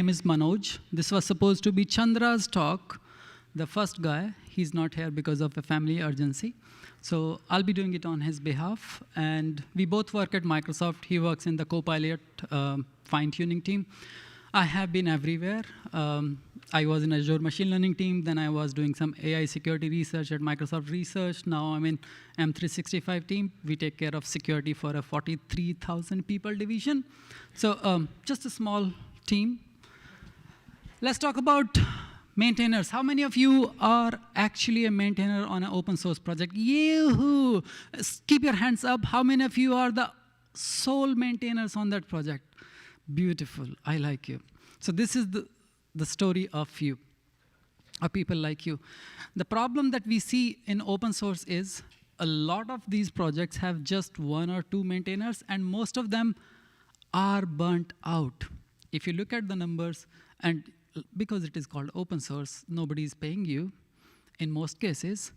name is Manoj. This was supposed to be Chandra's talk, the first guy. He's not here because of a family urgency. So I'll be doing it on his behalf. And we both work at Microsoft. He works in the Copilot fine-tuning team. I have been everywhere. I was in Azure machine learning team. Then I was doing some AI security research at Microsoft Research. Now I'm in M365 team. We take care of security for a 43,000 people division. So just a small team. Let's talk about maintainers. How many of you are actually a maintainer on an open source project? Yahoo! Keep your hands up. How many of you are the sole maintainers on that project? Beautiful. I like you. So this is the story of you, of people like you. The problem that we see in open source is a lot of these projects have just one or two maintainers, and most of them are burnt out. If you look at the numbers, and because it is called open source, nobody is paying you. In most cases,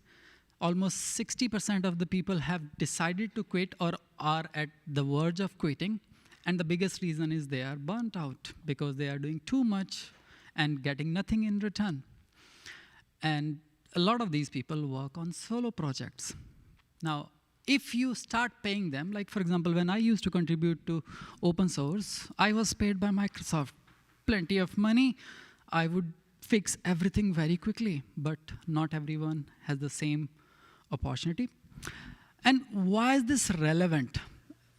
almost 60% of the people have decided to quit or are at the verge of quitting. And the biggest reason is they are burnt out because they are doing too much and getting nothing in return. And a lot of these people work on solo projects. Now, if you start paying them, like for example, when I used to contribute to open source, I was paid by Microsoft. Plenty of money. I would fix everything very quickly, but not everyone has the same opportunity. And why is this relevant?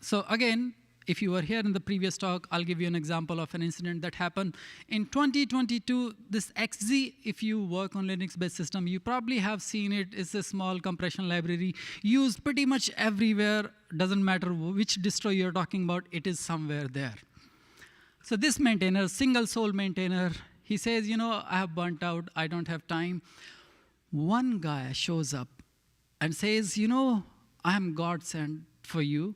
So again, if you were here in the previous talk, I'll give you an example of an incident that happened. In 2022, this XZ, if you work on Linux-based system, you probably have seen it. It's a small compression library used pretty much everywhere. Doesn't matter which distro you're talking about, it is somewhere there. So this maintainer, single sole maintainer, he says, you know, I have burnt out, I don't have time. One guy shows up and says, you know, I am God sent for you.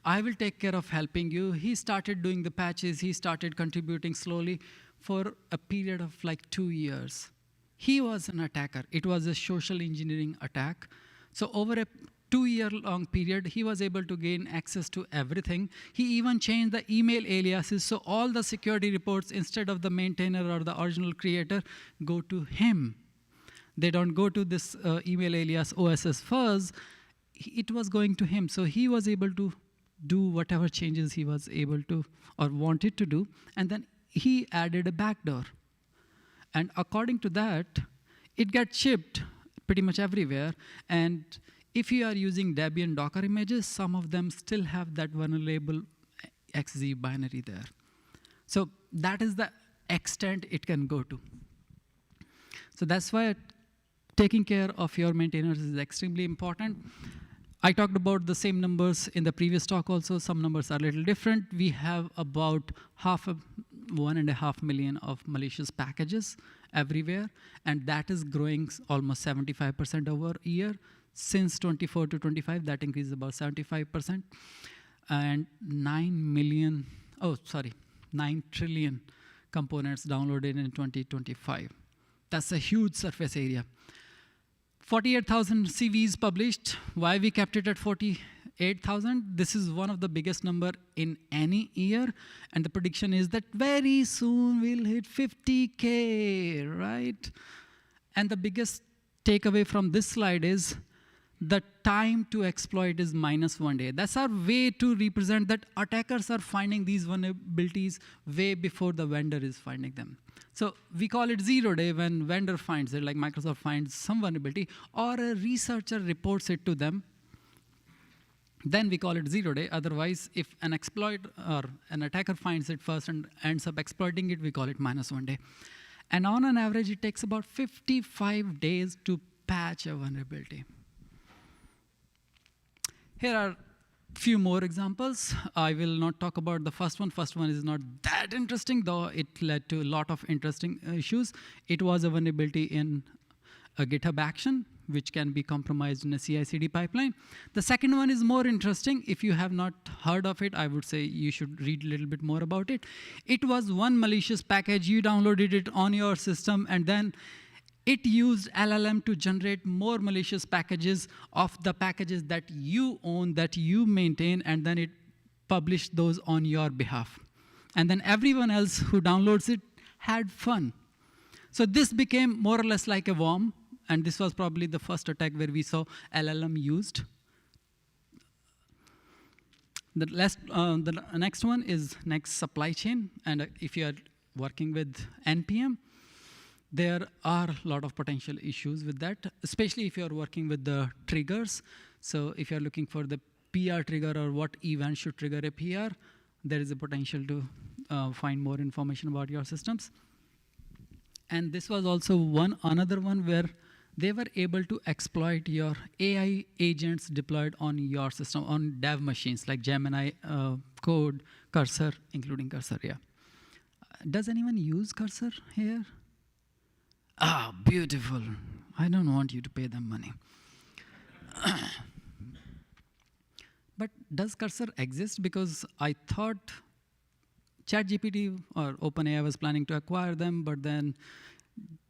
I will take care of helping you. He started doing the patches. He started contributing slowly for a period of like 2 years. He was an attacker. It was a social engineering attack. So over a 2-year-long period, he was able to gain access to everything. He even changed the email aliases, so all the security reports, instead of the maintainer or the original creator, go to him. They don't go to this email alias OSS first. It was going to him. So he was able to do whatever changes he was able to or wanted to do, and then he added a backdoor. And according to that, it gets shipped pretty much everywhere. And if you are using Debian Docker images, some of them still have that vulnerable XZ binary there. So that is the extent it can go to. So that's why taking care of your maintainers is extremely important. I talked about the same numbers in the previous talk also. Some numbers are a little different. We have about 1.5 million of malicious packages everywhere, and that is growing almost 75% over a year. Since 24 to 25, that increases about 75%. And 9 trillion components downloaded in 2025. That's a huge surface area. 48,000 CVs published. Why we kept it at 48,000? This is one of the biggest number in any year. And the prediction is that very soon we'll hit 50K, right? And the biggest takeaway from this slide is the time to exploit is -1 day. That's our way to represent that attackers are finding these vulnerabilities way before the vendor is finding them. So we call it 0 day when vendor finds it, like Microsoft finds some vulnerability, or a researcher reports it to them. Then we call it 0 day. Otherwise, if an exploit or an attacker finds it first and ends up exploiting it, we call it -1 day. And on an average, it takes about 55 days to patch a vulnerability. Here are a few more examples. I will not talk about the first one. First one is not that interesting, though it led to a lot of interesting issues. It was a vulnerability in a GitHub action, which can be compromised in a CI/CD pipeline. The second one is more interesting. If you have not heard of it, I would say you should read a little bit more about it. It was one malicious package. You downloaded it on your system, and then it used LLM to generate more malicious packages of the packages that you own, that you maintain, and then it published those on your behalf. And then everyone else who downloads it had fun. So this became more or less like a worm, and this was probably the first attack where we saw LLM used. The next one is next supply chain, and if you are working with NPM, there are a lot of potential issues with that, especially if you're working with the triggers. So if you're looking for the PR trigger or what event should trigger a PR, there is a potential to find more information about your systems. And this was also another one where they were able to exploit your AI agents deployed on your system, on dev machines like Gemini, Code, Cursor, including Cursor, yeah. Does anyone use Cursor here? Ah, beautiful. I don't want you to pay them money. But does Cursor exist? Because I thought ChatGPT or OpenAI was planning to acquire them, but then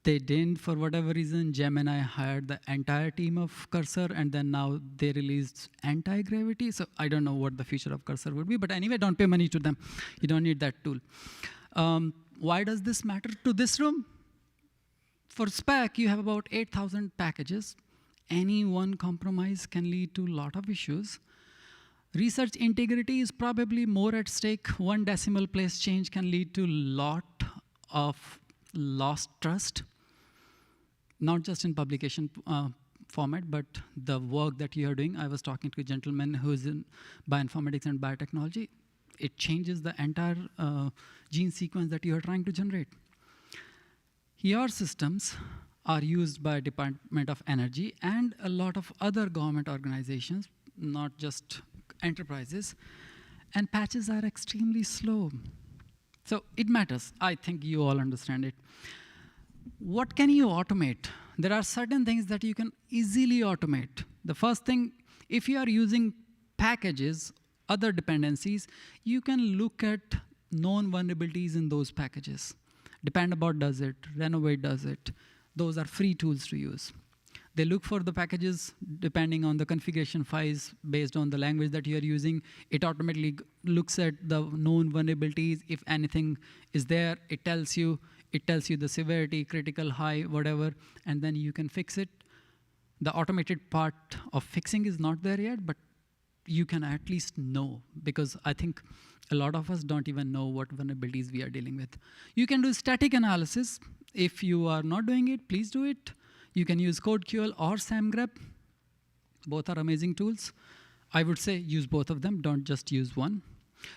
they didn't for whatever reason. Gemini hired the entire team of Cursor, and then now they released anti-gravity. So I don't know what the future of Cursor would be, but anyway, don't pay money to them. You don't need that tool. Why does this matter to this room? For spec, you have about 8,000 packages. Any one compromise can lead to a lot of issues. Research integrity is probably more at stake. One decimal place change can lead to a lot of lost trust, not just in publication format, but the work that you are doing. I was talking to a gentleman who's in bioinformatics and biotechnology. It changes the entire gene sequence that you are trying to generate. Your systems are used by Department of Energy and a lot of other government organizations, not just enterprises, and patches are extremely slow. So it matters. I think you all understand it. What can you automate? There are certain things that you can easily automate. The first thing, if you are using packages, other dependencies, you can look at known vulnerabilities in those packages. Dependabot does it, Renovate does it. Those are free tools to use. They look for the packages depending on the configuration files based on the language that you're using. It automatically looks at the known vulnerabilities. If anything is there, it tells you the severity, critical, high, whatever, and then you can fix it. The automated part of fixing is not there yet, but you can at least know, because I think a lot of us don't even know what vulnerabilities we are dealing with. You can do static analysis. If you are not doing it, please do it. You can use CodeQL or SamGrep. Both are amazing tools. I would say use both of them, don't just use one.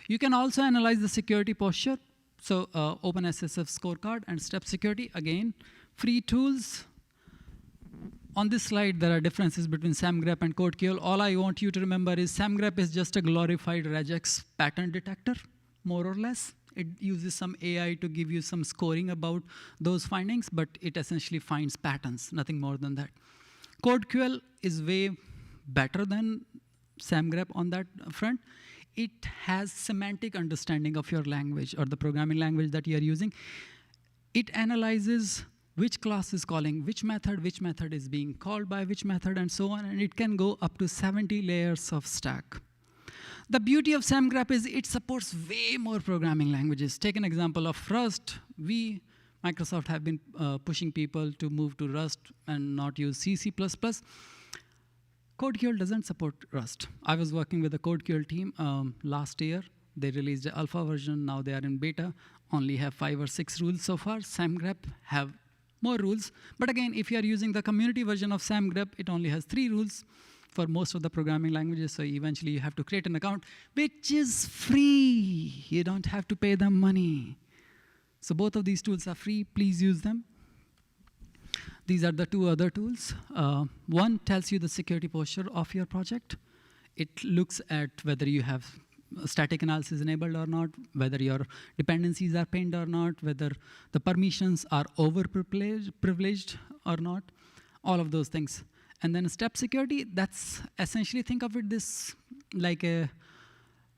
You can also analyze the security posture. So OpenSSF scorecard and step security, again, free tools. On this slide, there are differences between SamGrep and CodeQL. All I want you to remember is SamGrep is just a glorified regex pattern detector, more or less. It uses some AI to give you some scoring about those findings, but it essentially finds patterns, nothing more than that. CodeQL is way better than SamGrep on that front. It has semantic understanding of your language or the programming language that you are using. It analyzes which class is calling which method is being called by which method, and so on, and it can go up to 70 layers of stack. The beauty of SamGrep is it supports way more programming languages. Take an example of Rust. We, Microsoft, have been pushing people to move to Rust and not use C, C++. CodeQL doesn't support Rust. I was working with the CodeQL team last year. They released the alpha version. Now they are in beta. Only have 5 or 6 rules so far. SamGrep have more rules. But again, if you are using the community version of SamGrep, it only has 3 rules for most of the programming languages. So eventually you have to create an account, which is free. You don't have to pay them money. So both of these tools are free. Please use them. These are the 2 other tools. One tells you the security posture of your project. It looks at whether you have static analysis enabled or not, whether your dependencies are pinned or not, whether the permissions are overprivileged or not, all of those things. And then step security, that's essentially, think of it this like a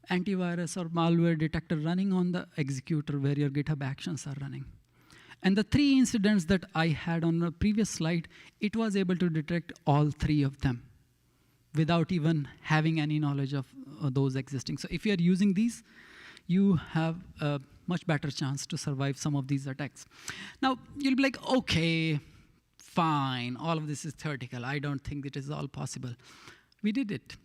antivirus or malware detector running on the executor where your GitHub actions are running. And the 3 incidents that I had on the previous slide, it was able to detect all 3 of them without even having any knowledge of those existing. So if you are using these, you have a much better chance to survive some of these attacks. Now, you'll be like, okay, fine, all of this is theoretical. I don't think it is all possible. We did it.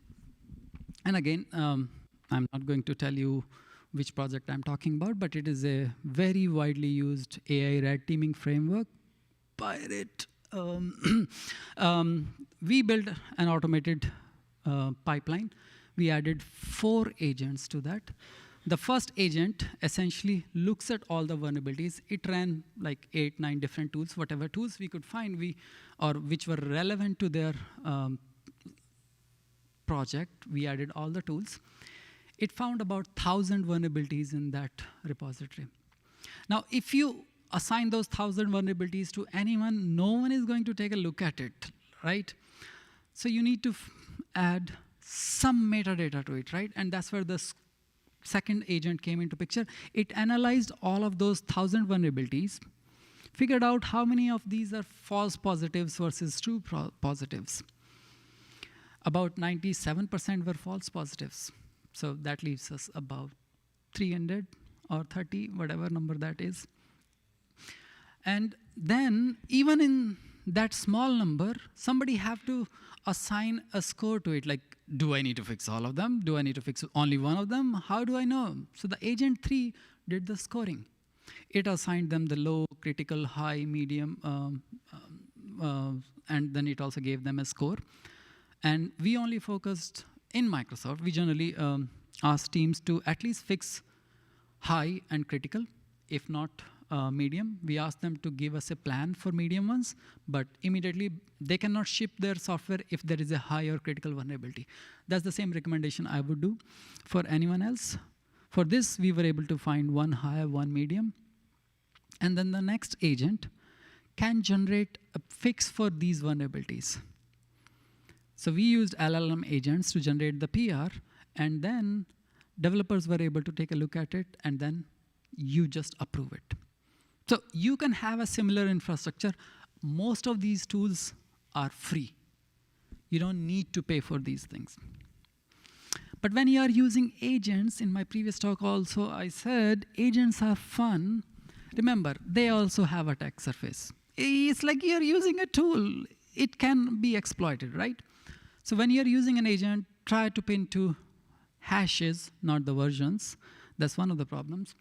And again, I'm not going to tell you which project I'm talking about, but it is a very widely used AI red teaming framework. Pirate. We built an automated pipeline. We added 4 agents to that. The first agent essentially looks at all the vulnerabilities. It ran like 8, 9 different tools, whatever tools we could find, or which were relevant to their project. We added all the tools. It found about 1,000 vulnerabilities in that repository. Now, if you assign those 1,000 vulnerabilities to anyone, no one is going to take a look at it, right? So you need to add some metadata to it, right? And that's where the second agent came into picture. It analyzed all of those 1,000 vulnerabilities, figured out how many of these are false positives versus true positives. About 97% were false positives. So that leaves us about 300 or 30, whatever number that is. And then, even in that small number, somebody have to assign a score to it. Like, do I need to fix all of them? Do I need to fix only one of them? How do I know? So the agent 3 did the scoring. It assigned them the low, critical, high, medium, and then it also gave them a score. And we only focused in Microsoft. We generally ask teams to at least fix high and critical, if not medium. We ask them to give us a plan for medium ones, but immediately they cannot ship their software if there is a high or critical vulnerability. That's the same recommendation I would do for anyone else. For this, we were able to find 1 high, 1 medium. And then the next agent can generate a fix for these vulnerabilities. So we used LLM agents to generate the PR, and then developers were able to take a look at it, and then you just approve it. So you can have a similar infrastructure. Most of these tools are free. You don't need to pay for these things. But when you are using agents, in my previous talk also I said, agents are fun. Remember, they also have attack surface. It's like you're using a tool. It can be exploited, right? So when you're using an agent, try to pin to hashes, not the versions. That's one of the problems.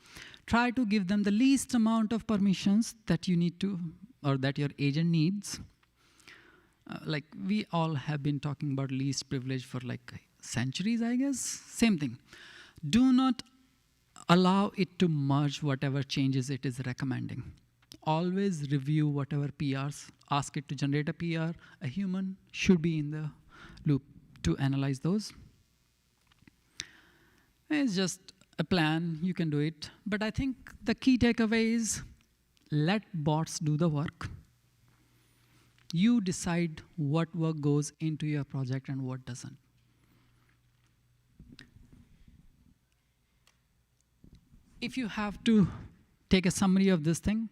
Try to give them the least amount of permissions that you need to, or that your agent needs. Like we all have been talking about least privilege for like centuries, I guess. Same thing. Do not allow it to merge whatever changes it is recommending. Always review whatever PRs. Ask it to generate a PR. A human should be in the loop to analyze those. It's just a plan, you can do it. But I think the key takeaway is let bots do the work. You decide what work goes into your project and what doesn't. If you have to take a summary of this thing,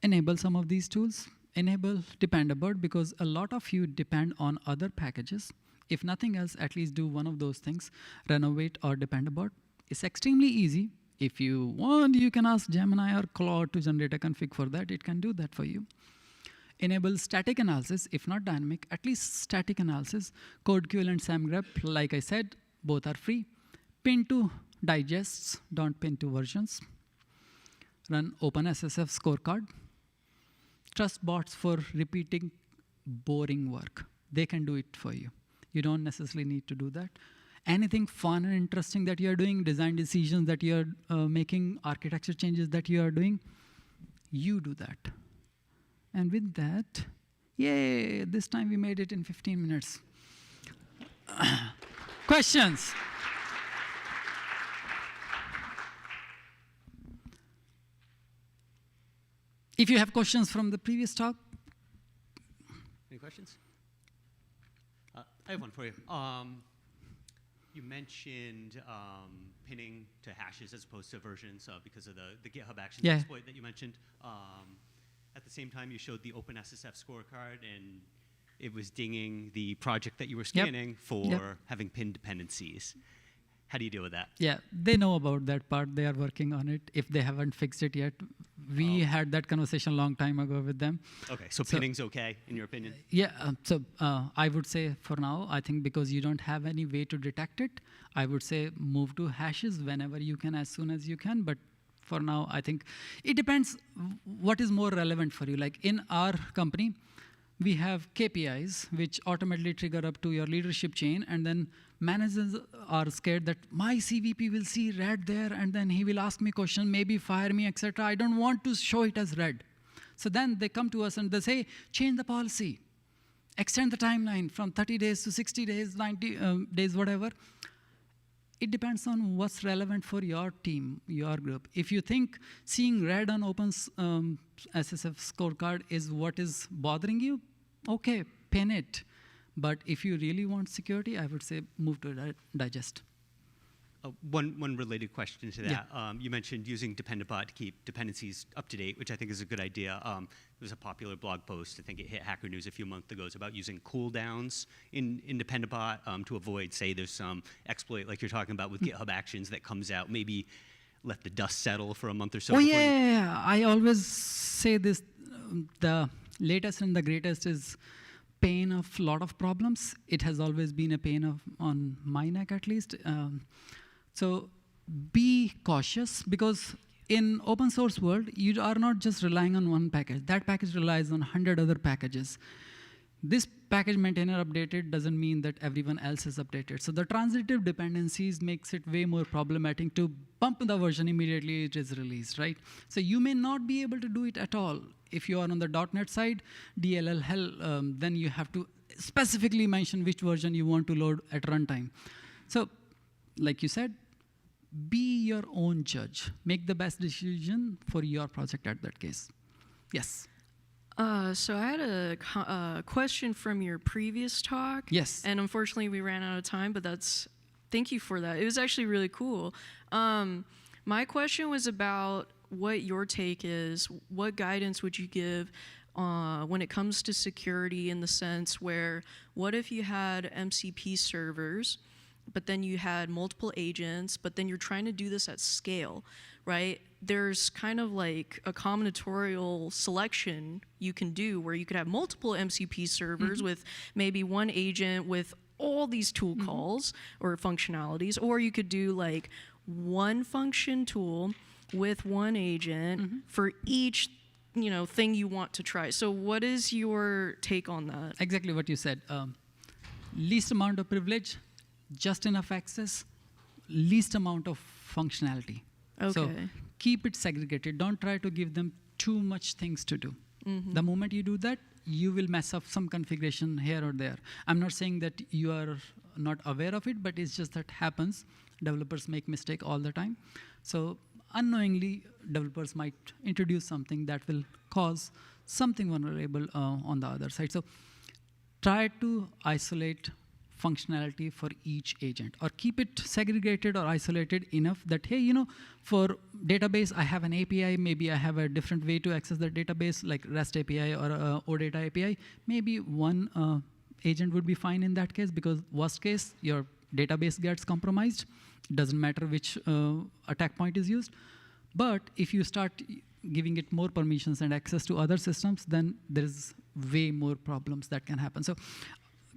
enable some of these tools. Enable Dependabot, because a lot of you depend on other packages. If nothing else, at least do one of those things, Renovate or Dependabot. It's extremely easy. If you want, you can ask Gemini or Claude to generate a config for that. It can do that for you. Enable static analysis, if not dynamic, at least static analysis. CodeQL and SamGrep, like I said, both are free. Pin to digests, don't pin to versions. Run OpenSSF scorecard. Trust bots for repeating boring work. They can do it for you. You don't necessarily need to do that. Anything fun and interesting that you're doing, design decisions that you're making, architecture changes that you are doing, you do that. And with that, yay, this time we made it in 15 minutes. Questions? If you have questions from the previous talk. Any questions? I have one for you. You mentioned pinning to hashes as opposed to versions because of the GitHub Actions exploit that you mentioned. At the same time, you showed the OpenSSF scorecard, and it was dinging the project that you were scanning for having pinned dependencies. How do you deal with that? Yeah, they know about that part. They are working on it. If they haven't fixed it yet, we had that conversation a long time ago with them. Okay, so pinning's okay, in your opinion? Yeah, I would say for now, I think because you don't have any way to detect it, I would say move to hashes whenever you can, as soon as you can. But for now, I think it depends what is more relevant for you. Like in our company, we have KPIs which automatically trigger up to your leadership chain, and then managers are scared that my CVP will see red there and then he will ask me question, maybe fire me, etc. I don't want to show it as red. So then they come to us and they say, change the policy, extend the timeline from 30 days to 60 days, 90 days, whatever. It depends on what's relevant for your team, your group. If you think seeing red on Open's SSF scorecard is what is bothering you, okay, pin it. But if you really want security, I would say move to digest. One related question to that. Yeah. You mentioned using Dependabot to keep dependencies up to date, which I think is a good idea. There was a popular blog post, I think it hit Hacker News a few months ago, about using cooldowns in Dependabot to avoid, say, there's some exploit like you're talking about with GitHub Actions that comes out, maybe let the dust settle for a month or so. Oh, yeah. I always say this, the latest and the greatest is pain of a lot of problems. It has always been a pain on my neck, at least. So be cautious, because in open source world, you are not just relying on one package. That package relies on 100 other packages. This package maintainer updated doesn't mean that everyone else is updated. So the transitive dependencies makes it way more problematic to bump the version immediately it is released, right? So you may not be able to do it at all. If you are on the .NET side, DLL hell, then you have to specifically mention which version you want to load at runtime. So like you said, be your own judge. Make the best decision for your project at that case. Yes. So I had a question from your previous talk. Yes. And unfortunately, we ran out of time, but thank you for that. It was actually really cool. My question was about what your take is. What guidance would you give when it comes to security, in the sense where, what if you had MCP servers, but then you had multiple agents, but then you're trying to do this at scale, right? There's kind of like a combinatorial selection you can do where you could have multiple MCP servers with maybe one agent with all these tool calls or functionalities, or you could do like one function tool with one agent for each thing you want to try. So what is your take on that? Exactly what you said. Least amount of privilege, just enough access, least amount of functionality. Okay. So keep it segregated. Don't try to give them too much things to do. The moment you do that, you will mess up some configuration here or there. I'm not saying that you are not aware of it, but it's just that happens. Developers make mistake all the time. So unknowingly, developers might introduce something that will cause something vulnerable on the other side. So try to isolate functionality for each agent, or keep it segregated or isolated enough that, hey, for database, I have an API, maybe I have a different way to access the database, like REST API or OData API. Maybe one agent would be fine in that case, because worst case, your database gets compromised. It doesn't matter which attack point is used. But if you start giving it more permissions and access to other systems, then there's way more problems that can happen. So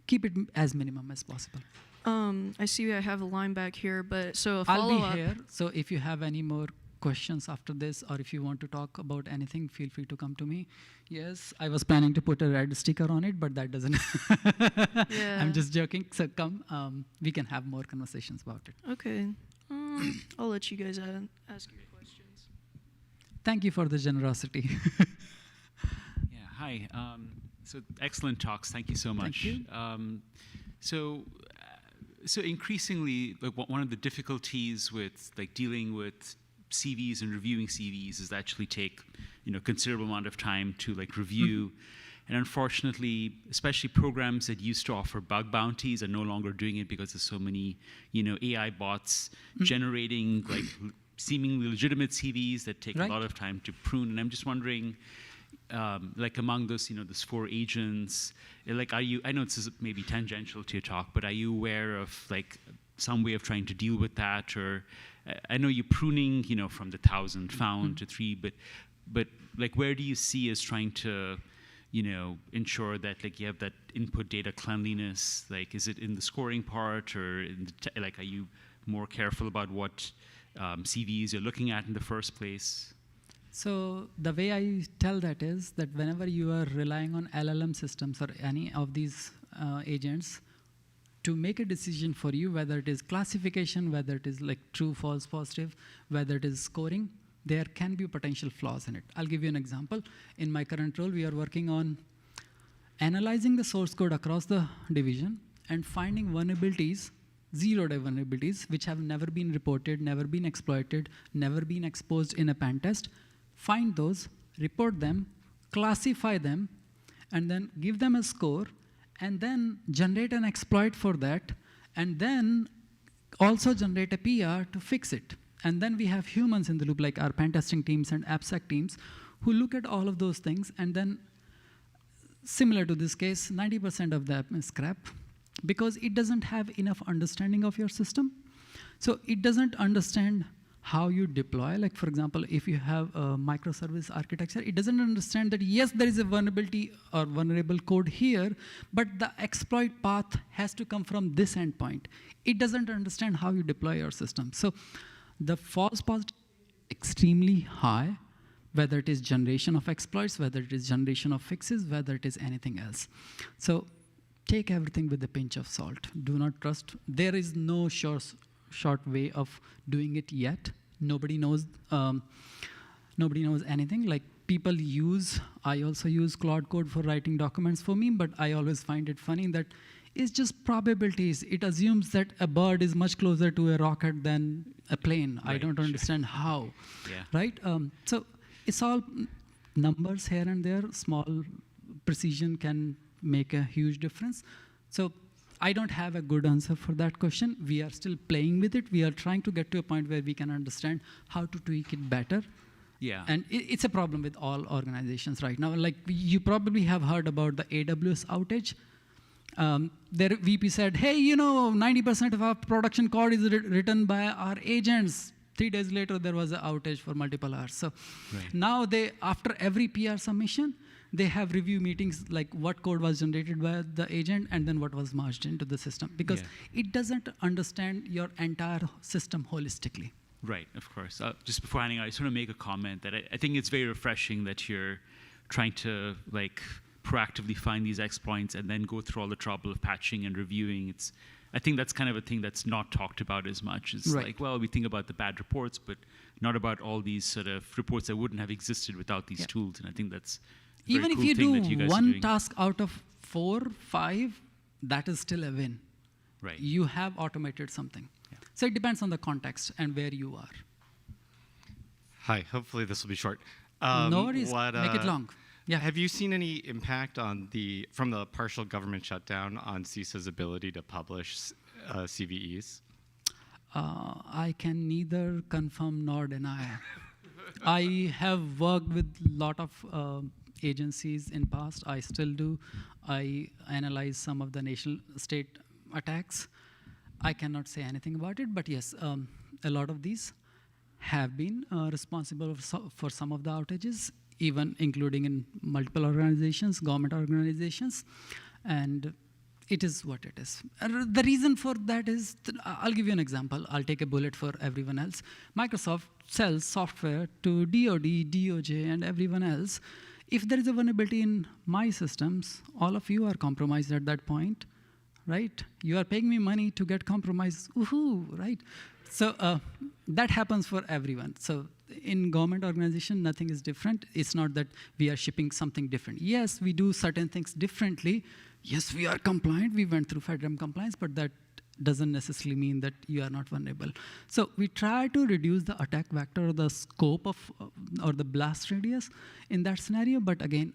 keep it as minimum as possible. I see I have a line back here, but so a follow-up. I'll be here, so if you have any more questions after this, or if you want to talk about anything, feel free to come to me. Yes, I was planning to put a red sticker on it, but that doesn't. Yeah. I'm just joking. So come, we can have more conversations about it. Okay. I'll let you guys ask your questions. Thank you for the generosity. Yeah, hi. So excellent talks. Thank you so much. Thank you. So increasingly, like one of the difficulties with dealing with CVs and reviewing CVs is actually take considerable amount of time to review. And unfortunately, especially programs that used to offer bug bounties are no longer doing it because there's so many AI bots generating seemingly legitimate CVs that take a lot of time to prune. And I'm just wondering, among those, those 4 agents, are you? I know this is maybe tangential to your talk, but are you aware of some way of trying to deal with that? Or I know you're pruning, from the 1,000 found to 3, but like where do you see as trying to, ensure that like you have that input data cleanliness? Like, is it in the scoring part, or like are you more careful about what CVs you're looking at in the first place? So the way I tell that is that whenever you are relying on LLM systems or any of these agents to make a decision for you, whether it is classification, whether it is like true, false, positive, whether it is scoring, there can be potential flaws in it. I'll give you an example. In my current role, we are working on analyzing the source code across the division and finding vulnerabilities, zero-day vulnerabilities, which have never been reported, never been exploited, never been exposed in a pen test. Find those, report them, classify them, and then give them a score, and then generate an exploit for that, and then also generate a PR to fix it. And then we have humans in the loop, like our pen testing teams and AppSec teams, who look at all of those things, and then, similar to this case, 90% of them is scrap, because it doesn't have enough understanding of your system. So it doesn't understand how you deploy. Like, for example, if you have a microservice architecture, it doesn't understand that, yes, there is a vulnerability or vulnerable code here, but the exploit path has to come from this endpoint. It doesn't understand how you deploy your system. So the false positive is extremely high, whether it is generation of exploits, whether it is generation of fixes, whether it is anything else. So take everything with a pinch of salt. Do not trust. There is no short way of doing it yet. Nobody knows anything. Like, people I also use Claude Code for writing documents for me, but I always find it funny that it's just probabilities. It assumes that a bird is much closer to a rocket than a plane. Right, I don't understand how, right? So it's all numbers here and there. Small precision can make a huge difference. So I don't have a good answer for that question. We are still playing with it. We are trying to get to a point where we can understand how to tweak it better. Yeah. And it's a problem with all organizations right now. Like, you probably have heard about the AWS outage. Their VP said, hey, 90% of our production code is written by our agents. 3 days later, there was an outage for multiple hours. So now after every PR submission, they have review meetings, like what code was generated by the agent and then what was merged into the system, because it doesn't understand your entire system holistically. Right, of course. Just before handing out, I just want to make a comment that I think it's very refreshing that you're trying to proactively find these exploits and then go through all the trouble of patching and reviewing. I think that's kind of a thing that's not talked about as much. It's like, well, we think about the bad reports, but not about all these sort of reports that wouldn't have existed without these tools. And I think that's even if you do one task out of 4, 5, that is still a win. Right. You have automated something. Yeah. So it depends on the context and where you are. Hi, hopefully this will be short. No worries, make it long. Yeah. Have you seen any impact from the partial government shutdown on CISA's ability to publish CVEs? I can neither confirm nor deny. I have worked with a lot of agencies in past. I still do. I analyze some of the nation state attacks. I cannot say anything about it, but yes, a lot of these have been responsible for some of the outages, even including in multiple organizations, government organizations, and it is what it is. The reason for that is, I'll give you an example. I'll take a bullet for everyone else. Microsoft sells software to DoD, DOJ, and everyone else. If there is a vulnerability in my systems, all of you are compromised at that point, right? You are paying me money to get compromised, woohoo, right? So that happens for everyone. So in government organization, nothing is different. It's not that we are shipping something different. Yes, we do certain things differently. Yes, we are compliant. We went through FedRAMP compliance, but that doesn't necessarily mean that you are not vulnerable. So we try to reduce the attack vector or the scope of, or the blast radius in that scenario. But again,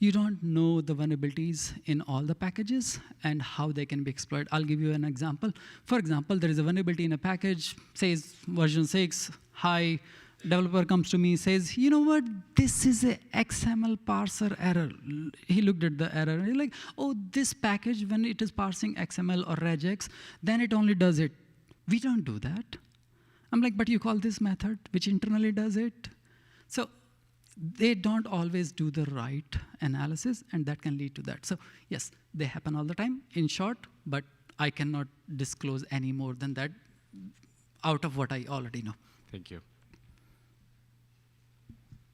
you don't know the vulnerabilities in all the packages and how they can be exploited. I'll give you an example. For example, there is a vulnerability in a package, says version 6, high developer comes to me, says, you know what, this is a XML parser error. He looked at the error, and he's like, oh, this package, when it is parsing XML or regex, then it only does it. We don't do that. I'm like, but you call this method, which internally does it? So they don't always do the right analysis, and that can lead to that. So yes, they happen all the time, in short, but I cannot disclose any more than that out of what I already know. Thank you.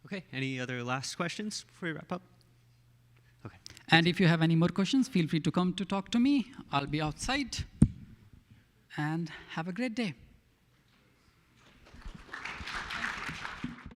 Okay, any other last questions before we wrap up? Okay. And if you have any more questions, feel free to come to talk to me. I'll be outside. And have a great day.